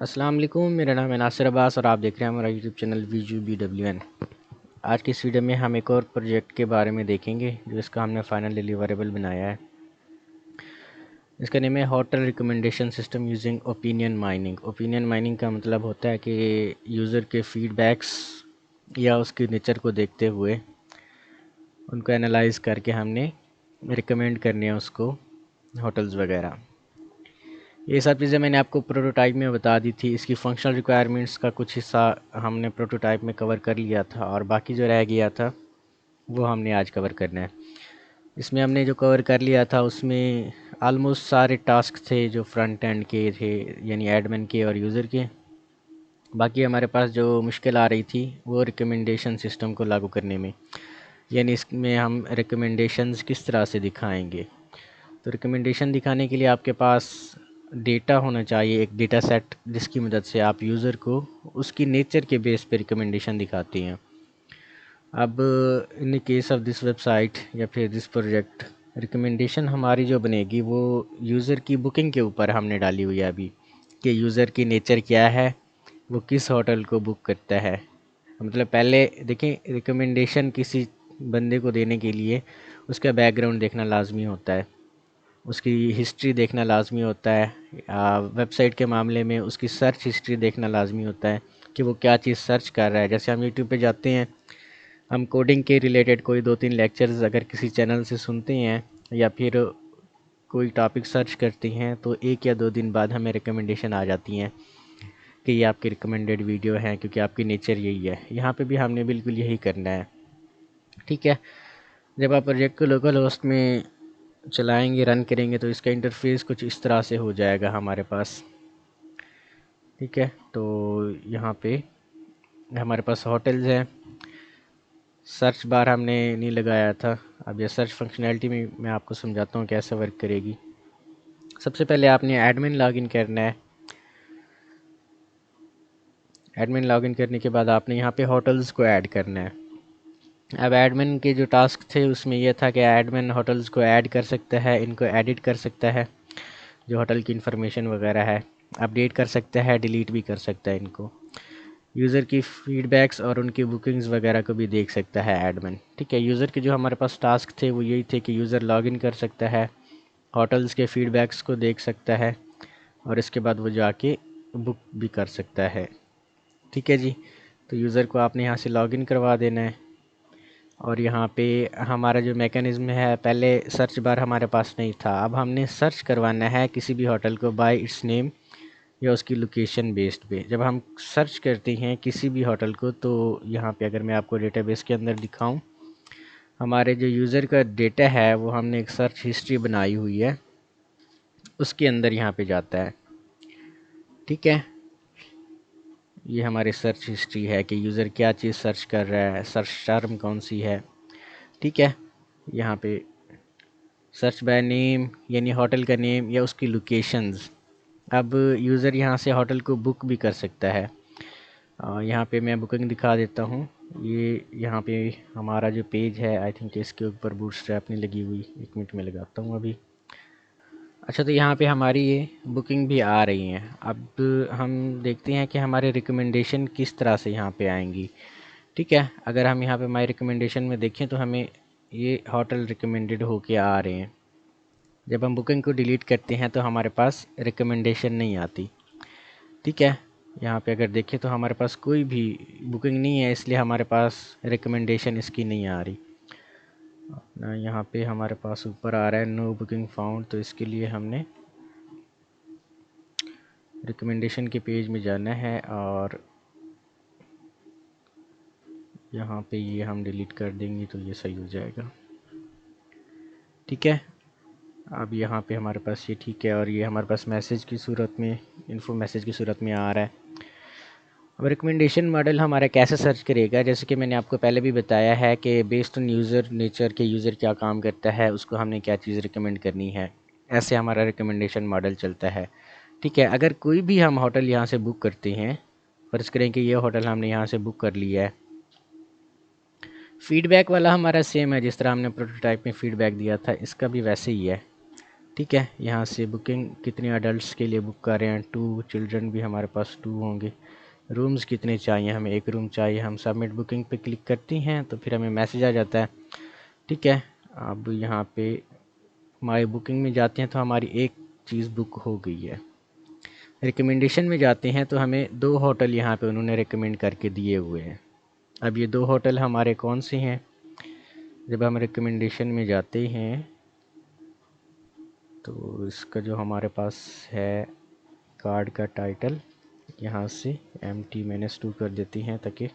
अस्सलाम वालेकुम, मेरा नाम है नासिर अब्बास और आप देख रहे हैं हमारा यूट्यूब चैनल VGBWN। आज की इस वीडियो में हम एक और प्रोजेक्ट के बारे में देखेंगे जो इसका हमने फाइनल डिलीवरेबल बनाया है। इसका नेम है hotel recommendation system using opinion mining. Opinion mining का मतलब होता है कि यूज़र के फीडबैक्स या उसके नेचर को देखते हुए उनको एनालाइज करके हमने रिकमेंड करने हैं उसको होटल्स वगैरह। ये सब चीज़ें मैंने आपको प्रोटोटाइप में बता दी थी। इसकी फंक्शनल रिक्वायरमेंट्स का कुछ हिस्सा हमने प्रोटोटाइप में कवर कर लिया था और बाकी जो रह गया था वो हमने आज कवर करना है। इसमें हमने जो कवर कर लिया था उसमें आलमोस्ट सारे टास्क थे जो फ्रंट एंड के थे, यानी एडमिन के और यूज़र के। बाकी हमारे पास जो मुश्किल आ रही थी वो रिकमेंडेशन सिस्टम को लागू करने में, यानी इसमें हम रिकमेंडेशंस किस तरह से दिखाएंगे। तो रिकमेंडेशन दिखाने के लिए आपके पास डेटा होना चाहिए, एक डेटा सेट जिसकी मदद से आप यूज़र को उसकी नेचर के बेस पे रिकमेंडेशन दिखाती हैं। अब in case of this website या फिर दिस प्रोजेक्ट, रिकमेंडेशन हमारी जो बनेगी वो यूज़र की बुकिंग के ऊपर हमने डाली हुई है अभी, कि यूज़र की नेचर क्या है, वो किस होटल को बुक करता है। मतलब पहले देखें, रिकमेंडेशन किसी बंदे को देने के लिए उसका बैकग्राउंड देखना लाजमी होता है, उसकी हिस्ट्री देखना लाजमी होता है। वेबसाइट के मामले में उसकी सर्च हिस्ट्री देखना लाजमी होता है कि वो क्या चीज़ सर्च कर रहा है। जैसे हम यूट्यूब पे जाते हैं, हम कोडिंग के रिलेटेड कोई 2-3 लेक्चर्स अगर किसी चैनल से सुनते हैं या फिर कोई टॉपिक सर्च करते हैं तो 1 या 2 दिन बाद हमें रिकमेंडेशन आ जाती हैं कि ये आपकी रिकमेंडेड वीडियो है, क्योंकि आपकी नेचर यही है। यहाँ पे भी हमने बिल्कुल यही करना है। ठीक है, जब आप प्रोजेक्ट को लोकल होस्ट में चलाएंगे, रन करेंगे, तो इसका इंटरफेस कुछ इस तरह से हो जाएगा हमारे पास। ठीक है, तो यहाँ पे हमारे पास होटल्स हैं। सर्च बार हमने नहीं लगाया था। अब ये सर्च फंक्शनैलिटी में मैं आपको समझाता हूँ कैसे वर्क करेगी। सबसे पहले आपने एडमिन लॉगिन करना है। एडमिन लॉगिन करने के बाद आपने यहाँ पे होटल्स को ऐड करना है। अब एडमिन के जो टास्क थे उसमें यह था कि एडमिन होटल्स को ऐड कर सकता है, इनको एडिट कर सकता है, जो होटल की इंफॉर्मेशन वगैरह है अपडेट कर सकता है, डिलीट भी कर सकता है इनको। यूज़र की फीडबैक्स और उनकी बुकिंग्स वगैरह को भी देख सकता है एडमिन। ठीक है, यूज़र के जो हमारे पास टास्क थे वो यही थे कि यूज़र लॉगिन कर सकता है, होटल्स के फीडबैक्स को देख सकता है और इसके बाद वो जाके बुक भी कर सकता है। ठीक है जी, तो यूज़र को आपने यहाँ से लॉगिन करवा देना है। और यहाँ पे हमारा जो मैकेनिज़्म है, पहले सर्च बार हमारे पास नहीं था, अब हमने सर्च करवाना है किसी भी होटल को बाय इट्स नेम या उसकी लोकेशन बेस्ड पे। जब हम सर्च करते हैं किसी भी होटल को, तो यहाँ पे अगर मैं आपको डेटाबेस के अंदर दिखाऊं, हमारे जो यूज़र का डेटा है वो हमने एक सर्च हिस्ट्री बनाई हुई है, उसके अंदर यहाँ पे जाता है। ठीक है, ये हमारी सर्च हिस्ट्री है कि यूज़र क्या चीज़ सर्च कर रहा है, सर्च टर्म कौन सी है। ठीक है, यहाँ पे सर्च बाय नेम यानी होटल का नेम या उसकी लोकेशंस। अब यूज़र यहाँ से होटल को बुक भी कर सकता है। यहाँ पे मैं बुकिंग दिखा देता हूँ। ये यहाँ पे हमारा जो पेज है, आई थिंक इसके ऊपर बूटस्ट्रैप नहीं लगी हुई, 1 मिनट में लगाता हूँ अभी। अच्छा, तो यहाँ पे हमारी ये बुकिंग भी आ रही हैं। अब हम देखते हैं कि हमारे रिकमेंडेशन किस तरह से यहाँ पे आएंगी। ठीक है, अगर हम यहाँ पे माई रिकमेंडेशन में देखें तो हमें ये होटल रिकमेंडेड होके आ रहे हैं। जब हम बुकिंग को डिलीट करते हैं तो हमारे पास रिकमेंडेशन नहीं आती। ठीक है, यहाँ पे अगर देखें तो हमारे पास कोई भी बुकिंग नहीं है, इसलिए हमारे पास रिकमेंडेशन इसकी नहीं आ रही। अपना यहाँ पे हमारे पास ऊपर आ रहा है नो बुकिंग फाउंड, तो इसके लिए हमने रिकमेंडेशन के पेज में जाना है और यहाँ पे ये हम डिलीट कर देंगे तो ये सही हो जाएगा। ठीक है, अब यहाँ पे हमारे पास ये ठीक है और ये हमारे पास मैसेज की सूरत में, इन्फो मैसेज की सूरत में आ रहा है। अब रिकमेंडेशन मॉडल हमारा कैसे सर्च करेगा, जैसे कि मैंने आपको पहले भी बताया है कि बेस्ड ऑन यूज़र नेचर के, यूज़र क्या काम करता है, उसको हमने क्या चीज़ रिकमेंड करनी है, ऐसे हमारा रिकमेंडेशन मॉडल चलता है। ठीक है, अगर कोई भी हम होटल यहाँ से बुक करते हैं, फ़र्ज़ करें कि ये होटल हमने यहाँ से बुक कर लिया है, फ़ीडबैक वाला हमारा सेम है जिस तरह हमने प्रोटोटाइप में फ़ीडबैक दिया था, इसका भी वैसे ही है। ठीक है। यहाँ से बुकिंग कितने अडल्ट्स के लिए बुक कर रहे हैं, 2, चिल्ड्रन भी हमारे पास 2 होंगे। रूम्स कितने चाहिए, हमें 1 रूम चाहिए। हम सबमिट बुकिंग पे क्लिक करती हैं तो फिर हमें मैसेज आ जाता है। ठीक है, अब यहाँ पे हमारी बुकिंग में जाते हैं तो हमारी एक चीज़ बुक हो गई है। रिकमेंडेशन में जाते हैं तो हमें 2 होटल यहाँ पे उन्होंने रिकमेंड करके दिए हुए हैं। अब ये 2 होटल हमारे कौन से हैं, जब हम रिकमेंडेशन में जाते हैं तो इसका जो हमारे पास है कार्ड का टाइटल, यहाँ से MT-2 कर देती हैं ताकि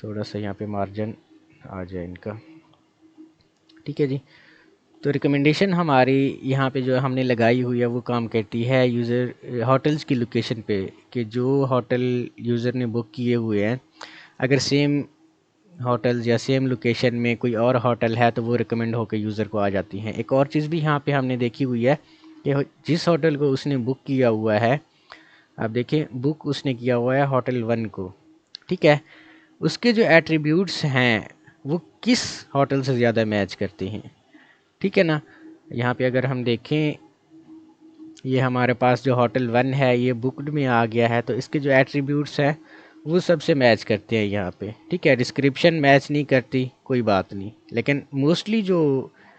थोड़ा सा यहाँ पे मार्जिन आ जाए इनका। ठीक है जी, तो रिकमेंडेशन हमारी यहाँ पे जो हमने लगाई हुई है वो काम करती है यूज़र होटल्स की लोकेशन पे, कि जो होटल यूज़र ने बुक किए हुए हैं अगर सेम होटल्स या सेम लोकेशन में कोई और होटल है तो वो रिकमेंड होकर यूज़र को आ जाती हैं। एक और चीज़ भी यहाँ पे हमने देखी हुई है कि जिस होटल को उसने बुक किया हुआ है, आप देखें बुक उसने किया हुआ है होटल 1 को, ठीक है, उसके जो एट्रीब्यूट्स हैं वो किस होटल से ज़्यादा मैच करते हैं। ठीक है ना, यहाँ पे अगर हम देखें ये हमारे पास जो होटल 1 है ये बुकड में आ गया है तो इसके जो एट्रीब्यूट्स हैं वो सबसे मैच करते हैं यहाँ पे। ठीक है, डिस्क्रिप्शन मैच नहीं करती कोई बात नहीं, लेकिन मोस्टली जो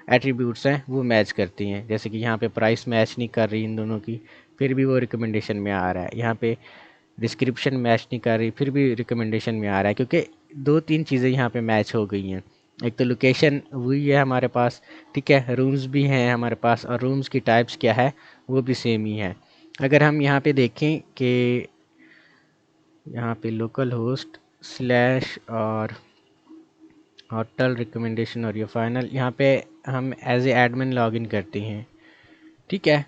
एट्रीब्यूट्स हैं वो मैच करती हैं। जैसे कि यहाँ पे प्राइस मैच नहीं कर रही इन दोनों की, फिर भी वो रिकमेंडेशन में आ रहा है। यहाँ पे डिस्क्रिप्शन मैच नहीं कर रही, फिर भी रिकमेंडेशन में आ रहा है, क्योंकि 2-3 चीज़ें यहाँ पे मैच हो गई हैं। एक तो लोकेशन वही है हमारे पास, ठीक है, रूम्स भी हैं हमारे पास और रूम्स की टाइप्स क्या है वो भी सेम ही है। अगर हम यहाँ पे देखें कि यहाँ पे लोकल होस्ट स्लैश और होटल रिकमेंडेशन और ये फाइनल, यहाँ पे हम एज ए एडमिन लॉगिन करते हैं। ठीक है,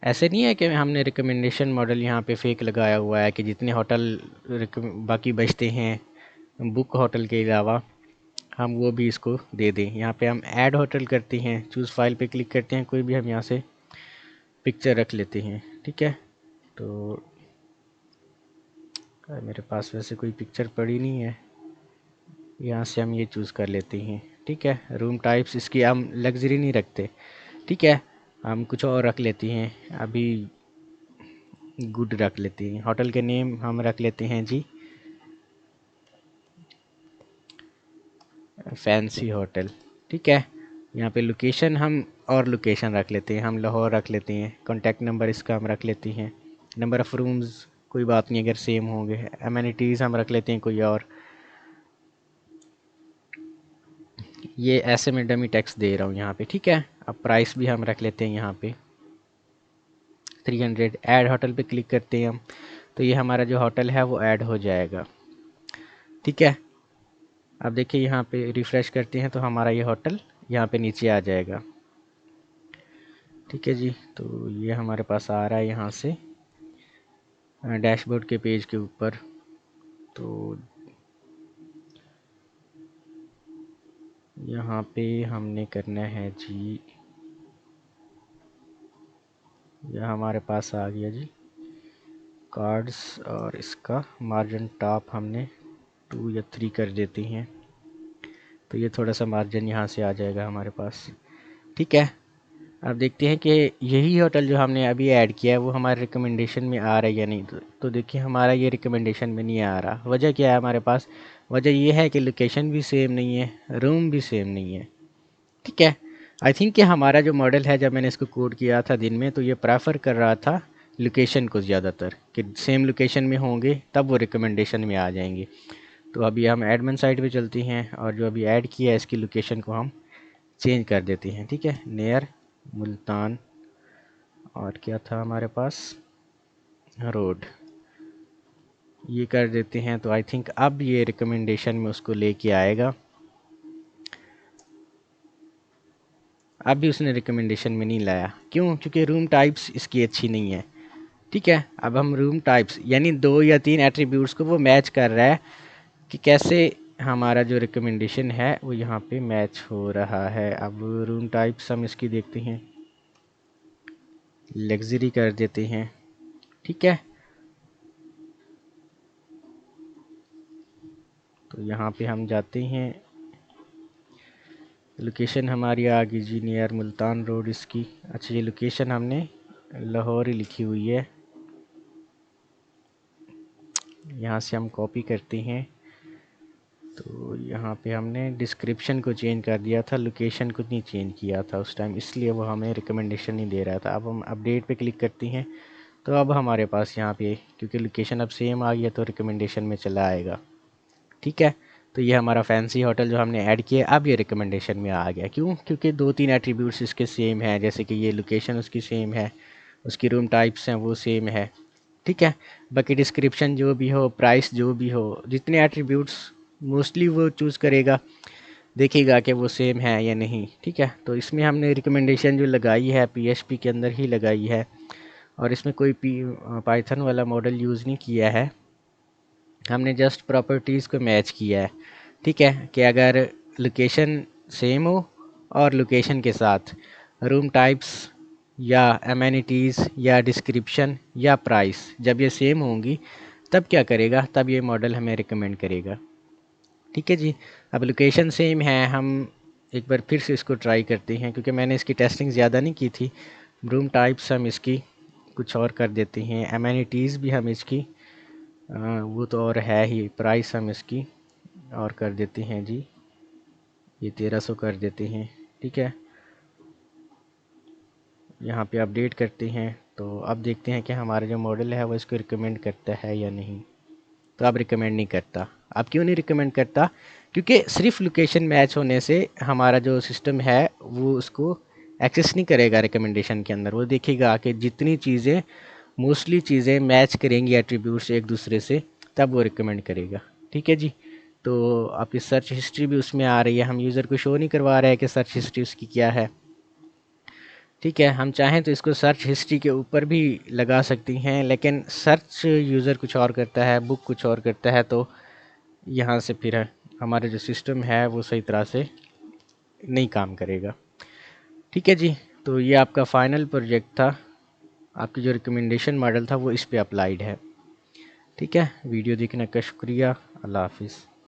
ऐसे नहीं है कि हमने रिकमेंडेशन मॉडल यहाँ पे फेक लगाया हुआ है कि जितने होटल बाकी बचते हैं बुक होटल के अलावा हम वो भी इसको दे दें। यहाँ पे हम ऐड होटल करते हैं, चूज़ फाइल पे क्लिक करते हैं, कोई भी हम यहाँ से पिक्चर रख लेते हैं। ठीक है, तो मेरे पास वैसे कोई पिक्चर पड़ी नहीं है, यहाँ से हम ये चूज़ कर लेते हैं। ठीक है, रूम टाइप्स इसकी हम लग्जरी नहीं रखते, ठीक है, हम कुछ और रख लेते हैं, अभी गुड रख लेते हैं। होटल के नेम हम रख लेते हैं जी फैंसी होटल। ठीक है, यहाँ पे लोकेशन हम और लोकेशन रख लेते हैं, हम लाहौर रख लेते हैं। कॉन्टैक्ट नंबर इसका हम रख लेते हैं। नंबर ऑफ़ रूम्स कोई बात नहीं अगर सेम होंगे। एमिनिटीज़ हम रख लेते हैं कोई और। ये ऐसे में डमी टेक्स्ट दे रहा हूँ यहाँ पे। ठीक है, अब प्राइस भी हम रख लेते हैं यहाँ पे 300। ऐड होटल पे क्लिक करते हैं हम, तो ये हमारा जो होटल है वो ऐड हो जाएगा। ठीक है, अब देखिए यहाँ पे रिफ़्रेश करते हैं तो हमारा ये होटल यहाँ पे नीचे आ जाएगा। ठीक है जी, तो ये हमारे पास आ रहा है यहाँ से डैशबोर्ड के पेज के ऊपर। तो यहाँ पे हमने करना है जी, यह हमारे पास आ गया जी कार्ड्स, और इसका मार्जिन टॉप हमने 2 या 3 कर देते हैं, तो ये थोड़ा सा मार्जिन यहाँ से आ जाएगा हमारे पास। ठीक है, अब देखते हैं कि यही होटल जो हमने अभी ऐड किया है वो हमारे रिकमेंडेशन में आ रहा है या नहीं। तो देखिए हमारा ये रिकमेंडेशन में नहीं आ रहा। वजह क्या है हमारे पास, वजह ये है कि लोकेशन भी सेम नहीं है, रूम भी सेम नहीं है। ठीक है, आई थिंक कि हमारा जो मॉडल है जब मैंने इसको कोड किया था दिन में तो ये प्रेफर कर रहा था लोकेशन को ज़्यादातर, कि सेम लोकेशन में होंगे तब वो रिकमेंडेशन में आ जाएंगे। तो अभी हम एडमिन साइट पे चलते हैं और जो अभी ऐड किया है इसकी लोकेशन को हम चेंज कर देते हैं। ठीक है, नियर मुल्तान, और क्या था हमारे पास रोड, ये कर देते हैं। तो आई थिंक अब ये रिकमेंडेशन में उसको लेके आएगा। अब भी उसने रिकमेंडेशन में नहीं लाया, क्यों? क्योंकि रूम टाइप्स इसकी अच्छी नहीं है। ठीक है, अब हम रूम टाइप्स यानी 2 या 3 एट्रीब्यूट्स को वो मैच कर रहा है कि कैसे हमारा जो रिकमेंडेशन है वो यहाँ पे मैच हो रहा है। अब रूम टाइप्स हम इसकी देखते हैं, लग्जरी कर देते हैं। ठीक है, तो यहाँ पे हम जाते हैं लोकेशन हमारी आ गई जी नियर मुल्तान रोड इसकी। अच्छा, ये लोकेशन हमने लाहौर ही लिखी हुई है, यहाँ से हम कॉपी करते हैं। तो यहाँ पे हमने डिस्क्रिप्शन को चेंज कर दिया था, लोकेशन को नहीं चेंज किया था उस टाइम, इसलिए वो हमें रिकमेंडेशन नहीं दे रहा था। अब हम अपडेट पे क्लिक करते हैं तो अब हमारे पास यहाँ पे क्योंकि लोकेशन अब सेम आ गया तो रिकमेंडेशन में चला आएगा। ठीक है, तो ये हमारा फैंसी होटल जो हमने ऐड किया अब ये रिकमेंडेशन में आ गया। क्यों? क्योंकि 2-3 एट्रीब्यूट्स इसके सेम हैं, जैसे कि ये लोकेशन उसकी सेम है, उसकी रूम टाइप्स हैं वो सेम है। ठीक है, बाकी डिस्क्रिप्शन जो भी हो, प्राइस जो भी हो, जितने एट्रीब्यूट्स मोस्टली वो चूज़ करेगा, देखेगा कि वो सेम है या नहीं। ठीक है, तो इसमें हमने रिकमेंडेशन जो लगाई है PHP के अंदर ही लगाई है और इसमें कोई पाइथन वाला मॉडल यूज़ नहीं किया है, हमने जस्ट प्रॉपर्टीज़ को मैच किया है। ठीक है, कि अगर लोकेशन सेम हो और लोकेशन के साथ रूम टाइप्स या एमेनिटीज़ या डिस्क्रिप्शन या प्राइस जब ये सेम होंगी तब क्या करेगा, तब ये मॉडल हमें रिकमेंड करेगा। ठीक है जी, अब लोकेशन सेम है, हम एक बार फिर से इसको ट्राई करते हैं क्योंकि मैंने इसकी टेस्टिंग ज़्यादा नहीं की थी। रूम टाइप्स हम इसकी कुछ और कर देते हैं, एमेनिटीज़ भी हम इसकी वो तो और है ही, प्राइस हम इसकी और कर देते हैं जी, ये 1300 कर देते हैं। ठीक है, यहाँ पे अपडेट करते हैं तो अब देखते हैं कि हमारा जो मॉडल है वो इसको रिकमेंड करता है या नहीं। तो अब रिकमेंड नहीं करता। अब क्यों नहीं रिकमेंड करता? क्योंकि सिर्फ लोकेशन मैच होने से हमारा जो सिस्टम है वो उसको एक्सेस नहीं करेगा रिकमेंडेशन के अंदर। वो देखेगा कि जितनी चीज़ें मोस्टली चीज़ें मैच करेंगी एट्रीब्यूट्स एक दूसरे से तब वो रिकमेंड करेगा। ठीक है जी, तो आपकी सर्च हिस्ट्री भी उसमें आ रही है, हम यूज़र को शो नहीं करवा रहे हैं कि सर्च हिस्ट्री उसकी क्या है। ठीक है, हम चाहें तो इसको सर्च हिस्ट्री के ऊपर भी लगा सकती हैं, लेकिन सर्च यूज़र कुछ और करता है, बुक कुछ और करता है, तो यहाँ से फिर हमारा जो सिस्टम है वो सही तरह से नहीं काम करेगा। ठीक है जी, तो ये आपका फाइनल प्रोजेक्ट था, आपकी जो रिकमेंडेशन मॉडल था वो इस पे अप्लाइड है। ठीक है, वीडियो देखने का शुक्रिया, अल्लाह हाफिज़।